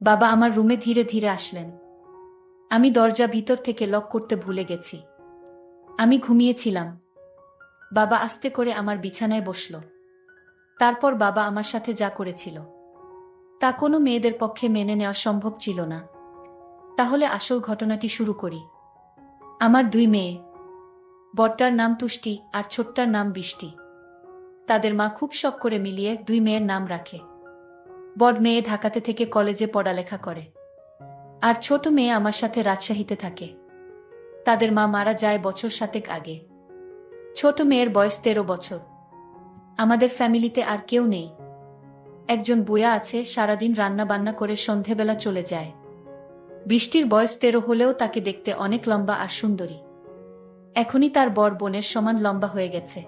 বাবা আমার রুমে ধীরে ধীরে আসলেন। আমি দরজা ভিতর থেকে লক করতে ভুলে গেছি। আমি ঘুমিয়েছিলাম। বাবা আস্তে করে আমার বিছানায় বসল। তারপর বাবা আমার সাথে যা করেছিল তা কোনো মেয়েদের পক্ষে মেনে নেওয়া সম্ভব ছিল না। তাহলে আসল ঘটনাটি শুরু করি। আমার দুই মেয়ে, বড়টার নাম তুষ্টি আর ছোটটার নাম বৃষ্টি। তাদের মা খুব শখ করে মিলিয়ে দুই মেয়ের নাম রাখে। বড় মেয়ে ঢাকাতে থেকে কলেজে পড়ালেখা করে, আর ছোট মেয়ে আমার সাথে রাজশাহীতে থাকে। তাদের মা মারা যায় বছর 7 আগে। ছোট মেয়ের বয়স 13 বছর। আমাদের ফ্যামিলিতে আর কেউ নেই। একজন বুয়া আছে, সারাদিন রান্না বান্না করে সন্ধেবেলা চলে যায়। বৃষ্টির বয়স 13 হলেও তাকে দেখতে অনেক লম্বা আর সুন্দরী। এখনই তার বড় বোনের সমান লম্বা হয়ে গেছে,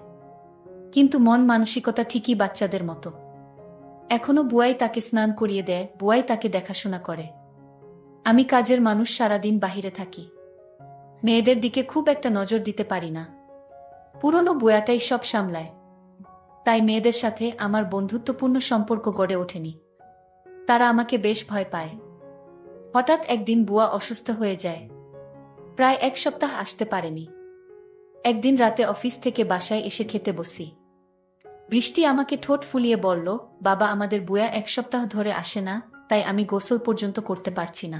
কিন্তু মন মানসিকতা ঠিকই বাচ্চাদের মতো। এখনো বুয়াই তাকে স্নান করিয়ে দেয়, বুয়াই তাকে দেখাশোনা করে। আমি কাজের মানুষ, সারাদিন বাহিরে থাকি। মেয়েদের দিকে খুব একটা নজর দিতে পারি না। পুরনো বুয়াটাই সব সামলায়। তাই মেয়েদের সাথে আমার বন্ধুত্বপূর্ণ সম্পর্ক গড়ে ওঠেনি। তারা আমাকে বেশ ভয় পায়। হঠাৎ একদিন বুয়া অসুস্থ হয়ে যায়। প্রায় 1 সপ্তাহ আসতে পারেনি। একদিন রাতে অফিস থেকে বাসায় এসে খেতে বসি। বৃষ্টি আমাকে ঠোঁট ফুলিয়ে বলল, বাবা আমাদের বুয়া 1 সপ্তাহ ধরে আসে না, তাই আমি গোসল পর্যন্ত করতে পারছি না।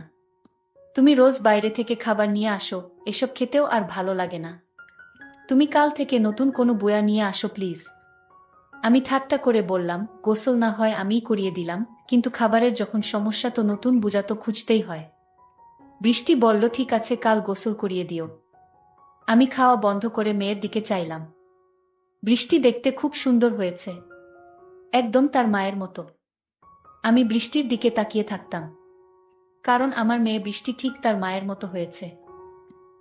তুমি রোজ বাইরে থেকে খাবার নিয়ে আসো, এসব খেতেও আর ভালো লাগে না। তুমি কাল থেকে নতুন কোনো বুয়া নিয়ে আসো প্লিজ। আমি ঠাট্টা করে বললাম, গোসল না হয় আমিই করিয়ে দিলাম, কিন্তু খাবারের যখন সমস্যা তো নতুন বুয়া তো খুঁজতেই হয়। বৃষ্টি বলল, ঠিক আছে, কাল গোসল করিয়ে দিও। আমি খাওয়া বন্ধ করে মেয়ের দিকে চাইলাম। বৃষ্টি দেখতে খুব সুন্দর হয়েছে, একদম তার মায়ের মতো। আমি বৃষ্টির দিকে তাকিয়ে থাকতাম, কারণ আমার মেয়ে বৃষ্টি ঠিক তার মায়ের মতো হয়েছে।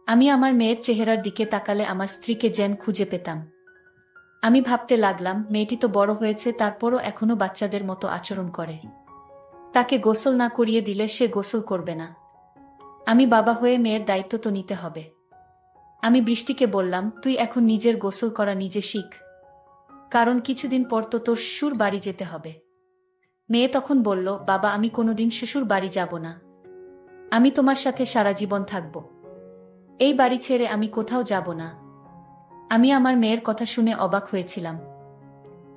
আমি আমার মেয়ের চেহারার দিকে তাকালে আমার স্ত্রীকে যেন খুঁজে পেতাম। আমি ভাবতে লাগলাম, মেয়েটি তো বড় হয়েছে, তারপরও এখনো বাচ্চাদের মতো আচরণ করে। তাকে গোসল না করিয়ে দিলে সে গোসল করবে না। আমি বাবা হয়ে মেয়ের দায়িত্ব তো নিতে হবে। আমি বৃষ্টিকে বললাম, তুই এখন নিজের গোসল করা নিজে শিখ, কারণ কিছুদিন পর তো তোর শ্বশুর বাড়ি যেতে হবে। মেয়ে তখন বলল, বাবা আমি কোনোদিন শ্বশুর বাড়ি যাব না। আমি তোমার সাথে সারা জীবন থাকব। এই বাড়ি ছেড়ে আমি কোথাও যাব না। আমি আমার মেয়ের কথা শুনে অবাক হয়েছিলাম।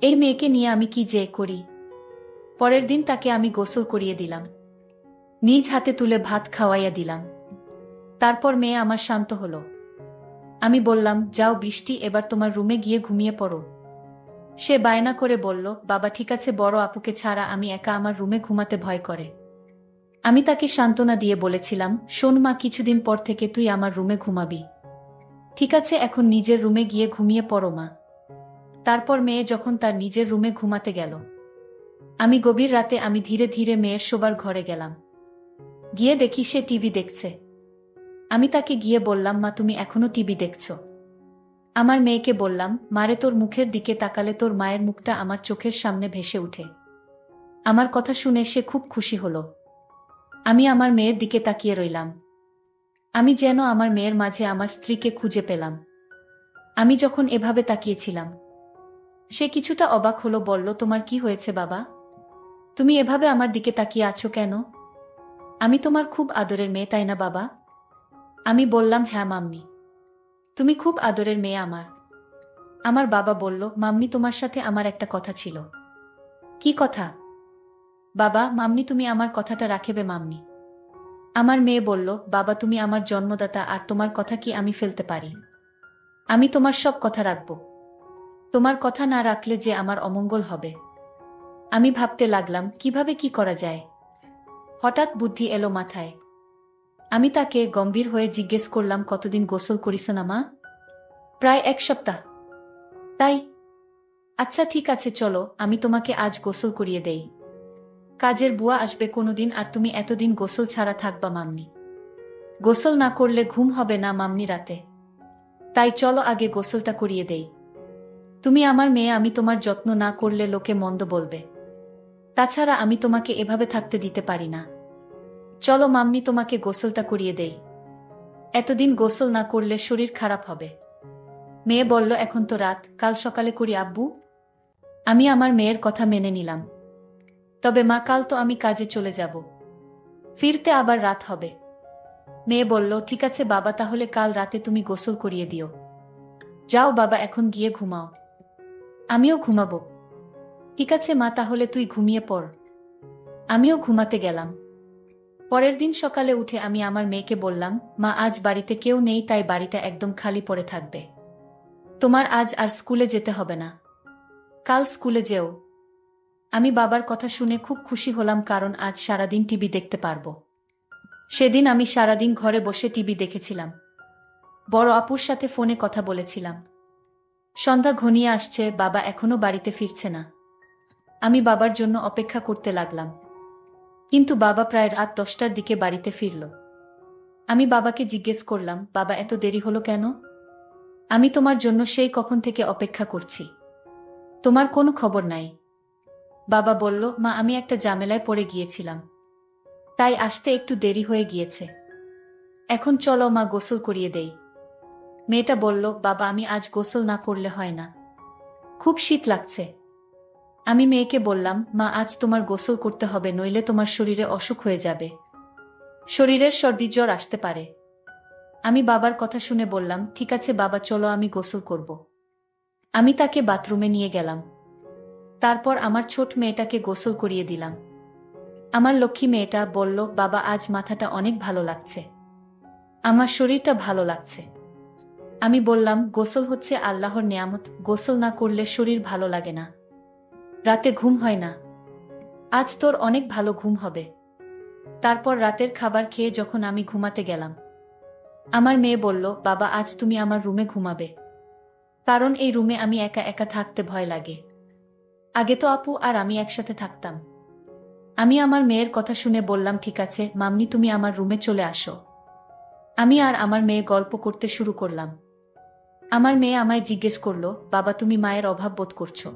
এই মেয়েকে নিয়ে আমি কি যে করি। পরের দিন তাকে আমি গোসল করিয়ে দিলাম, নিজ হাতে তুলে ভাত খাওয়াইয়া দিলাম। তারপর মেয়ে আমার শান্ত হলো। আমি বললাম, যাও বৃষ্টি, এবার তোমার রুমে গিয়ে ঘুমিয়ে পড়ো। সে বায়না করে বলল, বাবা ঠিক আছে, বড় আপুকে ছাড়া আমি একা আমার রুমে ঘুমাতে ভয় করে। আমি তাকে সান্ত্বনা দিয়ে বলেছিলাম, শোন মা, কিছুদিন পর থেকে তুই আমার রুমে ঘুমাবি। ঠিক আছে, এখন নিজের রুমে গিয়ে ঘুমিয়ে পড়ো মা। তারপর মেয়ে যখন তার নিজের রুমে ঘুমাতে গেল, আমি গভীর রাতে আমি ধীরে ধীরে মেয়ের শোবার ঘরে গেলাম। গিয়ে দেখি সে টিভি দেখছে। আমি তাকে গিয়ে বললাম, মা তুমি এখনো টিভি দেখছো? আমার মেয়েকে বললাম, মারে, তোর মুখের দিকে তাকালে তোর মায়ের মুখটা আমার চোখের সামনে ভেসে উঠে। আমার কথা শুনে সে খুব খুশি হলো। আমি আমার মেয়ের দিকে তাকিয়ে রইলাম। আমি যেন আমার মেয়ের মাঝে আমার স্ত্রীকে খুঁজে পেলাম। আমি যখন এভাবে তাকিয়েছিলাম, সে কিছুটা অবাক হলো, বলল, তোমার কি হয়েছে বাবা? তুমি এভাবে আমার দিকে তাকিয়ে আছো কেন? আমি তোমার খুব আদরের মেয়ে, তাই না বাবা? আমি বললাম, হ্যাঁ মাম্মি, তুমি খুব আদরের মেয়ে আমার। আমার বাবা বলল, মাম্মি তোমার সাথে আমার একটা কথা ছিল। কি কথা? বাবা, মাম্মি তুমি আমার কথাটা রাখবে মাম্মি। আমার মেয়ে বলল, বাবা তুমি আমার জন্মদাতা, আর তোমার কথা কি আমি ফেলতে পারি? আমি তোমার সব কথা রাখব। তোমার কথা না রাখলে যে আমার অমঙ্গল হবে। আমি ভাবতে লাগলাম, কিভাবে কি করা যায়। হঠাৎ বুদ্ধি এলো মাথায়। আমি তাকে গম্ভীর হয়ে জিজ্ঞেস করলাম, কতদিন গোসল করিস না মা? প্রায় 1 সপ্তাহ। তাই? আচ্ছা ঠিক আছে, চলো আমি তোমাকে আজ গোসল করিয়ে দেই। কাজের বুয়া আসবে কোনোদিন, আর তুমি এতদিন গোসল ছাড়া থাকবা মাম্মি। গোসল না করলে ঘুম হবে না মাম্মি রাতে। তাই চলো আগে গোসলটা করিয়ে দেই। তুমি আমার মেয়ে, আমি তোমার যত্ন না করলে লোকে মন্দ বলবে। তাছাড়া আমি তোমাকে এভাবে থাকতে দিতে পারি না। চলো মাম্মি, তোমাকে গোসলটা করিয়ে দেই। এতদিন গোসল না করলে শরীর খারাপ হবে। মেয়ে বলল, এখন তো রাত, কাল সকালে করি আব্বু। আমি আমার মেয়ের কথা মেনে নিলাম। তবে মা, কাল তো আমি কাজে চলে যাব। ফিরতে আবার রাত হবে। মেয়ে বলল, ঠিক আছে বাবা, তাহলে কাল রাতে তুমি গোসল করিয়ে দিও। যাও বাবা, এখন গিয়ে ঘুমাও। আমিও ঘুমাবো। ঠিক আছে মা, তাহলে তুই ঘুমিয়ে পড়। আমিও ঘুমাতে গেলাম। পরের দিন সকালে উঠে আমি আমার মেয়েকে বললাম, মা আজ বাড়িতে কেউ নেই, তাই বাড়িটা একদম খালি পড়ে থাকবে। তোমার আজ আর স্কুলে যেতে হবে না। কাল স্কুলে যেও। আমি বাবার কথা শুনে খুব খুশি হলাম, কারণ আজ সারাদিন টিভি দেখতে পারবো। সেদিন আমি সারাদিন ঘরে বসে টিভি দেখেছিলাম। বড় আপুর সাথে ফোনে কথা বলেছিলাম। সন্ধ্যা ঘনিয়ে আসছে, বাবা এখনো বাড়িতে ফিরছে না। আমি বাবার জন্য অপেক্ষা করতে লাগলাম। কিন্তু বাবা প্রায় রাত 10টার দিকে বাড়িতে ফিরল। আমি বাবাকে জিজ্ঞেস করলাম, বাবা এত দেরি হলো কেন? আমি তোমার জন্য সেই কখন থেকে অপেক্ষা করছি। তোমার কোনো খবর নাই। বাবা বলল, মা আমি একটা ঝামেলায় পড়ে গিয়েছিলাম, তাই আসতে একটু দেরি হয়ে গিয়েছে। এখন চলো মা, গোসল করিয়ে দেই। মেয়েটা বলল, বাবা আমি আজ গোসল না করলে হয় না, খুব শীত লাগছে। আমি মেয়েকে বললাম, মা আজ তোমার গোসল করতে হবে, নইলে তোমার শরীরে অসুখ হয়ে যাবে। শরীরের সর্দি জ্বর আসতে পারে। আমি বাবার কথা শুনে বললাম, ঠিক আছে বাবা, চলো আমি গোসল করব। আমি তাকে বাথরুমে নিয়ে গেলাম। তারপর আমার ছোট মেয়েটাকে গোসল করিয়ে দিলাম। আমার লক্ষ্মী মেয়েটা বলল, বাবা আজ মাথাটা অনেক ভালো লাগছে, আমার শরীরটা ভালো লাগছে। আমি বললাম, গোসল হচ্ছে আল্লাহর নেয়ামত, গোসল না করলে শরীর ভালো লাগে না, রাতে ঘুম হয় না। আজ তোর অনেক ভালো ঘুম হবে। তারপর রাতের খাবার খেয়ে যখন আমি ঘুমাতে গেলাম, আমার মেয়ে বলল, বাবা আজ তুমি আমার রুমে ঘুমাবে, কারণ এই রুমে আমি একা একা থাকতে ভয় লাগে। আগে তো আপু আর আমি একসাথে থাকতাম। আমি আমার মেয়ের কথা শুনে বললাম, ঠিক আছে মাম্মি, তুমি আমার রুমে চলে আসো। আমি আর আমার মেয়ে গল্প করতে শুরু করলাম। আমার মেয়ে আমায় জিজ্ঞেস করল, বাবা তুমি মায়ের অভাব বোধ করছো?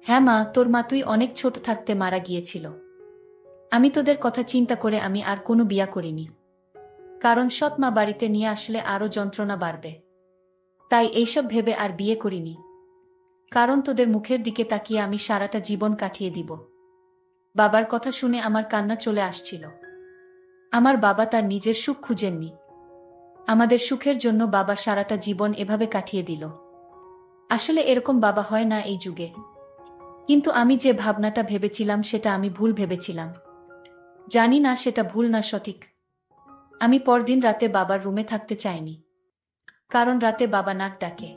হ্যাঁ মা, তোর মা তুই অনেক ছোট থাকতে মারা গিয়েছিল। আমি তোদের কথা চিন্তা করে আমি আর কোনো বিয়া করিনি, কারণ সৎ মা বাড়িতে নিয়ে আসলে আরো যন্ত্রণা বাড়বে। তাই এইসব ভেবে আর বিয়ে করিনি, কারণ তোদের মুখের দিকে তাকিয়ে আমি সারাটা জীবন কাটিয়ে দিব। বাবার কথা শুনে আমার কান্না চলে আসছিল। আমার বাবা তার নিজের সুখ খুঁজেননি, আমাদের সুখের জন্য বাবা সারাটা জীবন এভাবে কাটিয়ে দিল। আসলে এরকম বাবা হয় না এই যুগে। কিন্তু আমি যে ভাবনাটা ভেবেছিলাম সেটা আমি ভুল ভেবেছিলাম। জানি না সেটা ভুল না সঠিক। আমি পরদিন রাতে বাবার রুমে থাকতে চাইনি, কারণ রাতে বাবা নাক ডাকে।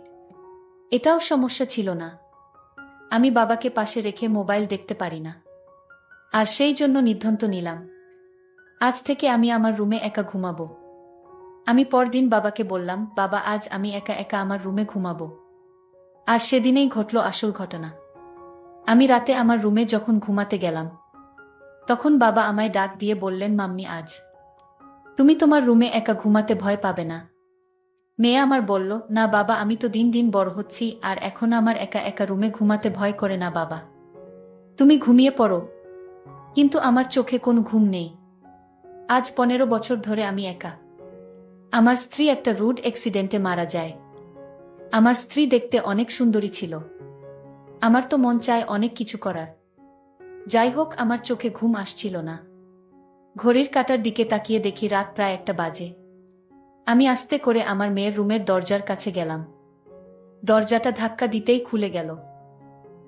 এটাও সমস্যা ছিল না, আমি বাবাকে পাশে রেখে মোবাইল দেখতে পারি না। আর সেই জন্য সিদ্ধান্ত নিলাম, আজ থেকে আমি আমার রুমে একা ঘুমাবো। আমি পরদিন বাবাকে বললাম, বাবা আজ আমি একা একা আমার রুমে ঘুমাবো। আর সেদিনেই ঘটল আসল ঘটনা। আমি রাতে আমার রুমে যখন ঘুমাতে গেলাম, তখন বাবা আমায় ডাক দিয়ে বললেন, মাম্মি আজ তুমি তোমার রুমে একা ঘুমাতে ভয় পাবে না? মেয়ে আমার বলল, না বাবা, আমি তো দিন দিন বড় হচ্ছি, আর এখন আমার একা একা রুমে ঘুমাতে ভয় করে না বাবা, তুমি ঘুমিয়ে পড়ো। কিন্তু আমার চোখে কোনো ঘুম নেই। আজ 15 বছর ধরে আমি একা। আমার স্ত্রী একটা রোড অ্যাক্সিডেন্টে মারা যায়। আমার স্ত্রী দেখতে অনেক সুন্দরী ছিল। আমার তো মন চায় অনেক কিছু করার। যাই হোক, আমার চোখে ঘুম আসছিল না। ঘড়ির কাঁটার দিকে তাকিয়ে দেখি রাত প্রায় 1টা বাজে। আমি আস্তে করে আমার মেয়ের রুমের দরজার কাছে গেলাম। দরজাটা ধাক্কা দিতেই খুলে গেল।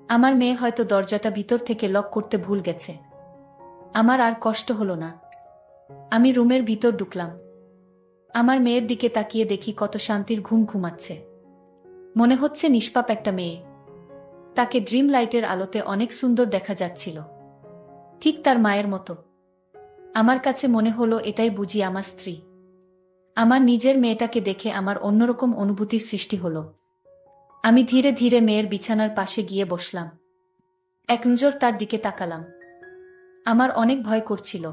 আমার মেয়ে হয়তো দরজাটা ভিতর থেকে লক করতে ভুল গেছে। আমার আর কষ্ট হলো না। আমি রুমের ভিতর ঢুকলাম। আমার মেয়ের দিকে তাকিয়ে দেখি কত শান্তির ঘুম ঘুমাচ্ছে। মনে হচ্ছে নিষ্পাপ একটা মেয়ে। তাকে ড্রিম লাইটের আলোতে অনেক সুন্দর দেখা যাচ্ছিল, ঠিক তার মায়ের মতো। আমার কাছে মনে হলো এটাই বুঝি আমার স্ত্রী। আমার নিজের মেয়েটাকে দেখে আমার অন্যরকম অনুভূতির সৃষ্টি হলো। আমি ধীরে ধীরে মেয়ের বিছানার পাশে গিয়ে বসলাম। এক নজর তার দিকে তাকালাম। আমার অনেক ভয় করছিল,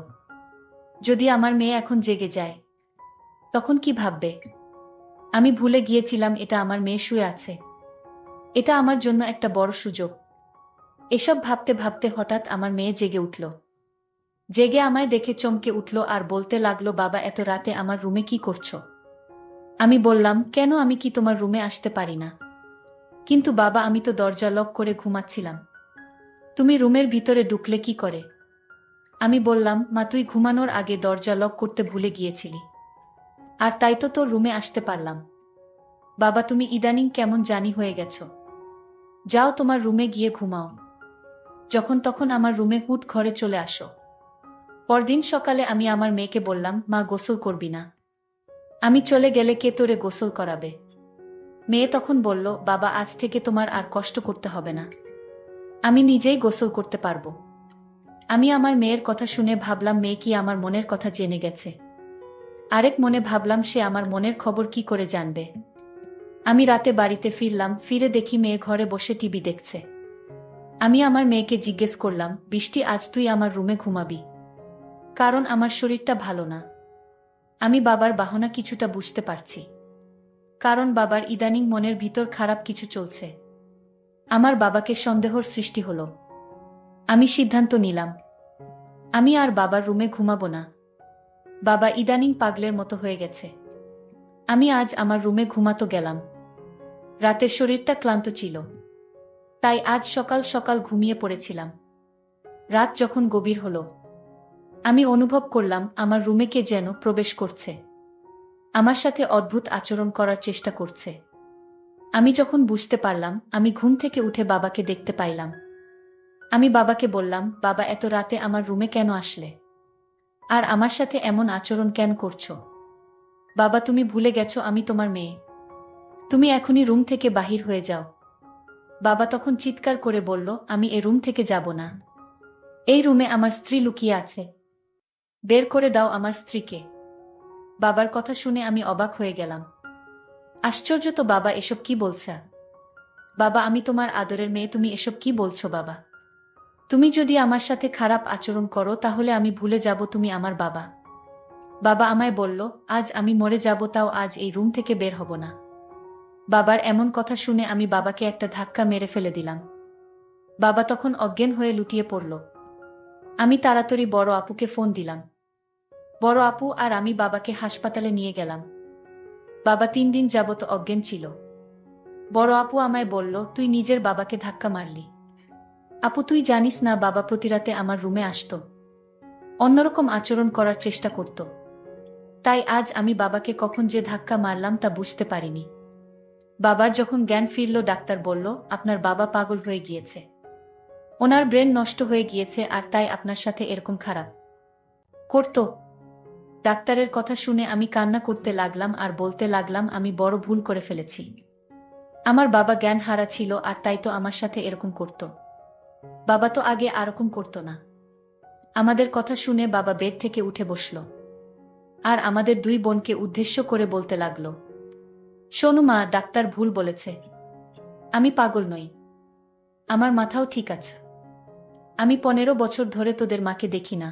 যদি আমার মেয়ে এখন জেগে যায়, তখন কি ভাববে? আমি ভুলে গিয়েছিলাম এটা আমার মেয়ে শুয়ে আছে। এটা আমার জন্য একটা বড় সুযোগ। এসব ভাবতে ভাবতে হঠাৎ আমার মেয়ে জেগে উঠল। জেগে আমায় দেখে চমকে উঠল আর বলতে লাগলো, বাবা এত রাতে আমার রুমে কি করছো? আমি বললাম, কেন, আমি কি তোমার রুমে আসতে পারি না? কিন্তু বাবা আমি তো দরজা লক করে ঘুমাচ্ছিলাম, তুমি রুমের ভিতরে ঢুকলে কি করে? আমি বললাম, মা তুই ঘুমানোর আগে দরজা লক করতে ভুলে গিয়েছিলি, আর তাই তো তোর রুমে আসতে পারলাম। বাবা তুমি ইদানিং কেমন জানি হয়ে গেছো। যাও তোমার রুমে গিয়ে ঘুমাও। যখন তখন আমার রুমে হুট ঘরে চলে আসো। পরদিন সকালে আমি আমার মেয়েকে বললাম, মা গোসল করবি না? আমি চলে গেলে কে তোরে গোসল করাবে? মেয়ে তখন বলল, বাবা আজ থেকে তোমার আর কষ্ট করতে হবে না, আমি নিজেই গোসল করতে পারবো। আমি আমার মেয়ের কথা শুনে ভাবলাম মেয়ে কি আমার মনের কথা জেনে গেছে। আরেক মনে ভাবলাম সে আমার মনের খবর কি করে জানবে। আমি রাতে বাড়িতে ফিরলাম, ফিরে দেখি মেয়ে ঘরে বসে টিভি দেখছে। আমি আমার মেয়েকে জিজ্ঞেস করলাম, বৃষ্টি আজ তুই আমার রুমে ঘুমাবি? কারণ আমার শরীরটা ভালো না। আমি বাবার বাহনা কিছুটা বুঝতে পারছি, কারণ বাবার ইদানিং মনের ভিতর খারাপ কিছু চলছে। আমার বাবাকে সন্দেহর সৃষ্টি হলো। আমি সিদ্ধান্ত নিলাম, আমি আর বাবার রুমে ঘুমাবো না। বাবা ইদানিং পাগলের মতো হয়ে গেছে। আমি আজ আমার রুমে ঘুমাতে গেলাম। রাতের শরীরটা ক্লান্ত ছিল, তাই আজ সকাল সকাল ঘুমিয়ে পড়েছিলাম। রাত যখন গভীর হলো, আমি অনুভব করলাম আমার রুমে কে যেন প্রবেশ করছে, আমার সাথে অদ্ভুত আচরণ করার চেষ্টা করছে। আমি যখন বুঝতে পারলাম, আমি ঘুম থেকে উঠে বাবাকে দেখতে পাইলাম। আমি বাবাকে বললাম, বাবা এত রাতে আমার রুমে কেন আসলে? আর আমার সাথে এমন আচরণ কেন করছো? বাবা তুমি ভুলে গেছো আমি তোমার মেয়ে, তুমি এখনই রুম থেকে বাহির হয়ে যাও। বাবা তখন চিৎকার করে বলল, আমি এ রুম থেকে যাব না। এই রুমে আমার স্ত্রী লুকিয়ে আছে, বের করে দাও আমার স্ত্রীকে। বাবার কথা শুনে আমি অবাক হয়ে গেলাম। আশ্চর্য তো বাবা, এসব কি বলছে? বাবা আমি তোমার আদরের মেয়ে, তুমি এসব কি বলছো বাবা? তুমি যদি আমার সাথে খারাপ আচরণ করো তাহলে আমি ভুলে যাব তুমি আমার বাবা। বাবা আমায় বলল, আজ আমি মরে যাব তাও আজ এই রুম থেকে বের হব না। বাবার এমন কথা শুনে আমি বাবাকে একটা ধাক্কা মেরে ফেলে দিলাম। বাবা তখন অজ্ঞান হয়ে লুটিয়ে পড়ল। আমি তাড়াতাড়ি বড় আপুকে ফোন দিলাম। বড় আপু আর আমি বাবাকে হাসপাতালে নিয়ে গেলাম। বাবা 3 দিন যাবত অজ্ঞান ছিল। বড় আপু আমায় বলল, তুই নিজের বাবাকে ধাক্কা মারলি। আপু তুই জানিস না, বাবা প্রতিরাতে আমার রুমে আসতো, অন্যরকম আচরণ করার চেষ্টা করত। তাই আজ আমি বাবাকে কখন যে ধাক্কা মারলাম তা বুঝতে পারিনি। বাবার যখন জ্ঞান ফিরল, ডাক্তার বলল, আপনার বাবা পাগল হয়ে গিয়েছে, ওনার ব্রেন নষ্ট হয়ে গিয়েছে, আর তাই আপনার সাথে এরকম খারাপ করত। ডাক্তারের কথা শুনে আমি কান্না করতে লাগলাম আর বলতে লাগলাম, আমি বড় ভুল করে ফেলেছি। আমার বাবা জ্ঞান হারা ছিল, আর তাই তো আমার সাথে এরকম করত। বাবা তো আগে এরকম করত না। আমাদের কথা শুনে বাবা বেড থেকে উঠে বসল, আর আমাদের 2 বোনকে উদ্দেশ্য করে বলতে লাগলো, শোনো মা, ডাক্তার ভুল বলেছে, আমি পাগল নই, আমার মাথাও ঠিক আছে। আমি 15 বছর ধরে তোদের মাকে দেখি না,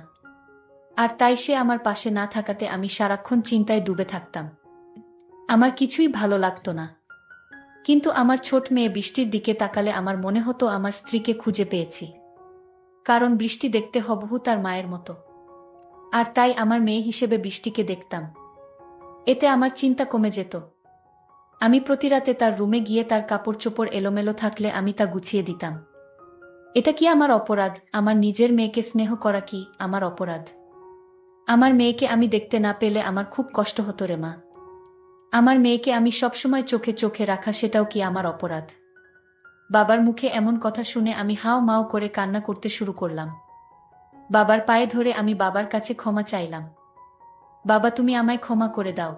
আর তাই সে আমার পাশে না থাকাতে আমি সারাক্ষণ চিন্তায় ডুবে থাকতাম। আমার কিছুই ভালো লাগতো না। কিন্তু আমার ছোট মেয়ে বৃষ্টির দিকে তাকালে আমার মনে হতো আমার স্ত্রীকে খুঁজে পেয়েছি, কারণ বৃষ্টি দেখতে হুবহু তার মায়ের মতো। আর তাই আমার মেয়ে হিসেবে বৃষ্টিকে দেখতাম। এতে আমার চিন্তা কমে যেত। আমি প্রতি রাতে তার রুমে গিয়ে তার কাপড় চোপড় এলোমেলো থাকলে আমি তা গুছিয়ে দিতাম। এটা কি আমার অপরাধ? আমার নিজের মেয়েকে স্নেহ করা কি আমার অপরাধ? আমার মেয়েকে আমি দেখতে না পেলে আমার খুব কষ্ট হতো রে মা। আমার মেয়েকে আমি সবসময় চোখে চোখে রাখা, সেটাও কি আমার অপরাধ? বাবার মুখে এমন কথা শুনে আমি হাও মাও করে কান্না করতে শুরু করলাম। বাবার পায়ে ধরে আমি বাবার কাছে ক্ষমা চাইলাম। বাবা তুমি আমায় ক্ষমা করে দাও,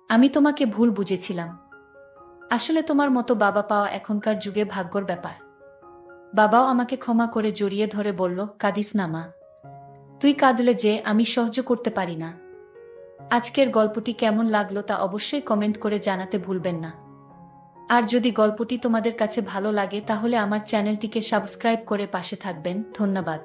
আমি তোমাকে ভুল বুঝেছিলাম। আসলে তোমার মতো বাবা পাওয়া এখনকার যুগে ভাগ্যর ব্যাপার। বাবাও আমাকে ক্ষমা করে জড়িয়ে ধরে বলল, কাঁদিস না মা, তুই কাঁদলে যে আমি সহ্য করতে পারি না। আজকের গল্পটি কেমন লাগলো তা অবশ্যই কমেন্ট করে জানাতে ভুলবেন না। আর যদি গল্পটি তোমাদের কাছে ভালো লাগে তাহলে আমার চ্যানেলটিকে সাবস্ক্রাইব করে পাশে থাকবেন। ধন্যবাদ।